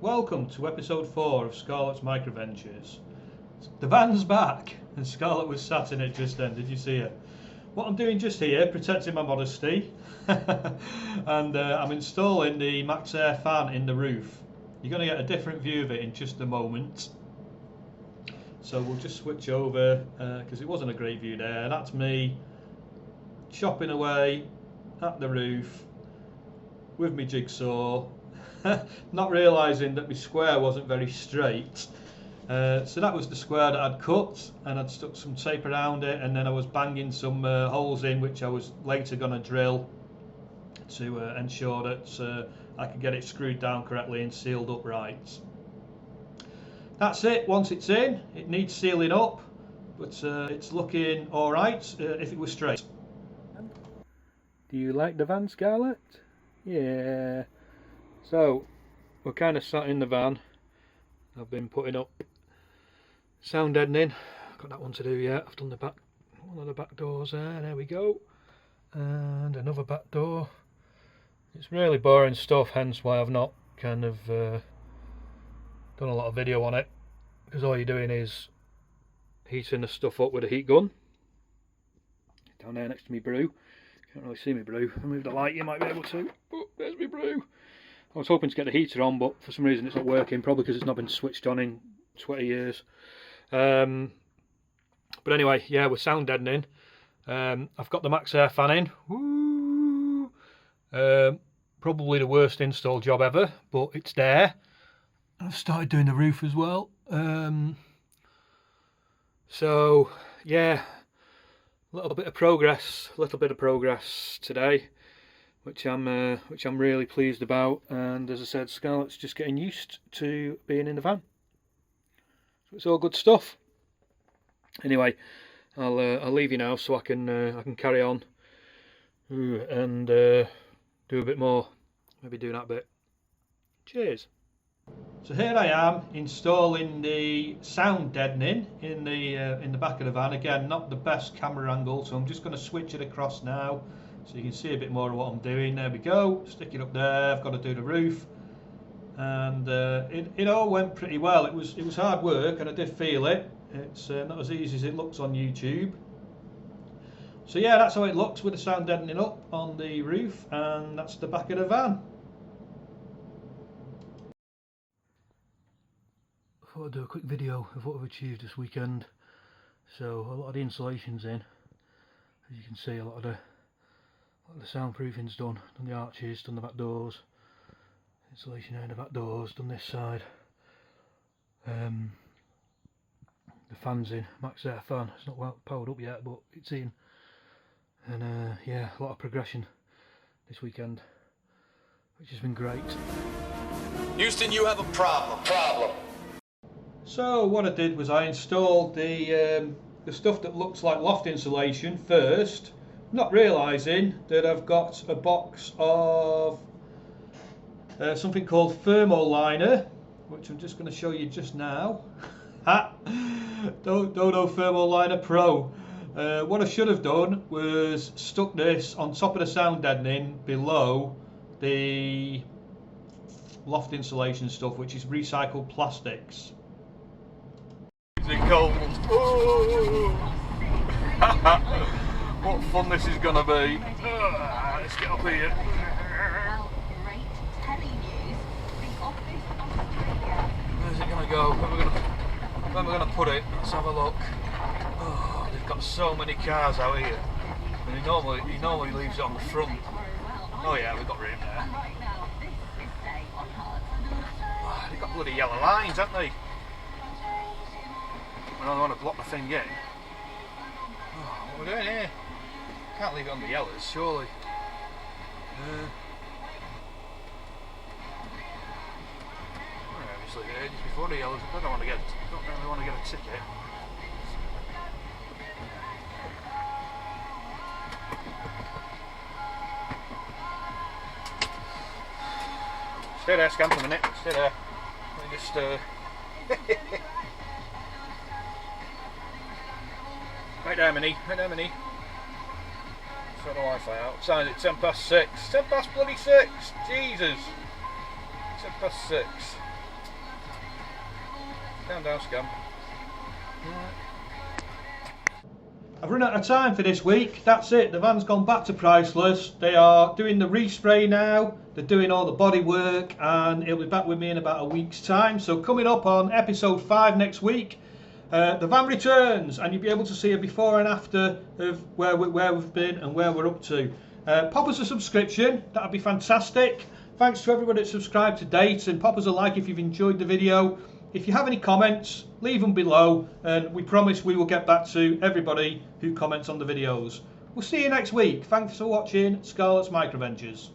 Welcome to episode 4 of Scarlett's Microventures. The van's back and Scarlett was sat in it just then, did you see her? What I'm doing just here, protecting my modesty, and I'm installing the Maxx Air fan in the roof. You're going to get a different view of it in just a moment. So we'll just switch over, because it wasn't a great view there. That's me chopping away at the roof with my jigsaw. Not realising that my square wasn't very straight, so that was the square that I'd cut, and I'd stuck some tape around it, and then I was banging some holes in which I was later going to drill to ensure that I could get it screwed down correctly and sealed up right. That's it. Once it's in, it needs sealing up, but it's looking alright if it was straight. Do you like the van, Scarlett? Yeah. So, we're kind of sat in the van. I've been putting up sound deadening. Got that one to do yet. I've done the back, one of the back doors there we go. And another back door. It's really boring stuff, hence why I've not kind of done a lot of video on it. Because all you're doing is heating the stuff up with a heat gun. Down there next to me brew. Can't really see me brew. If I move the light you might be able to. Oh, there's me brew. I was hoping to get the heater on, but for some reason it's not working, probably because it's not been switched on in 20 years. But anyway, yeah, we're sound deadening. I've got the Maxx Air fan in. Woo! Probably the worst install job ever, but it's there. I've started doing the roof as well. So yeah, a little bit of progress today. Which I'm really pleased about, and as I said, Scarlett's just getting used to being in the van. So it's all good stuff. Anyway, I'll leave you now so I can carry on and do a bit more. Maybe do that bit. Cheers. So here I am installing the sound deadening in the back of the van. Again, not the best camera angle, so I'm just going to switch it across now. So you can see a bit more of what I'm doing. There we go, stick it up there. I've got to do the roof, and it all went pretty well. It was hard work, and I did feel it. It's not as easy as it looks on YouTube. So yeah, that's how it looks with the sound deadening up on the roof, and that's the back of the van. I thought I'd do a quick video of what I've achieved this weekend. So a lot of the insulation's in, as you can see. A lot of the soundproofing's done the arches, done the back doors, insulation in the back doors, done this side. The fan's in, Maxx Air fan. It's not well powered up yet, but it's in. And yeah, a lot of progression this weekend, which has been great. Houston, you have a problem. So what I did was I installed the stuff that looks like loft insulation first, not realising that I've got a box of something called thermal liner, which I'm just going to show you just now. Dodo Thermal Liner Pro. What I should have done was stuck this on top of the sound deadening below the loft insulation stuff, which is recycled plastics. Is it cold? What fun this is going to be. Let's get up here. Where's it going to go? Where we're going to put it? Let's have a look. Oh, they've got so many cars out here. And he normally leaves it on the front. Oh yeah, we've got room there. Oh, they've got bloody yellow lines, haven't they? I don't want to block the thing in. Oh, what are we doing here? Can't leave it on the yellows, surely. Obviously, just before the yellows. I don't really want to get a ticket. Stay there, Scamp, a minute. Stay there. Let me just. Right there, Minnie. Right there, Minnie. Sort the Wi-Fi out. Signs at 6:10. 6. Jesus. 6. Calm down, Scam. I've run out of time for this week. That's it. The van's gone back to priceless. They are doing the respray now. They're doing all the body work, and it'll be back with me in about a week's time. So coming up on episode 5 next week, the van returns, and you'll be able to see a before and after of where we've been and where we're up to. Pop us a subscription. That'd be fantastic. Thanks to everybody that subscribed to date, and pop us a like if you've enjoyed the video. If you have any comments, leave them below, and we promise we will get back to everybody who comments on the videos. We'll see you next week. Thanks for watching Scarlett's Micro Ventures.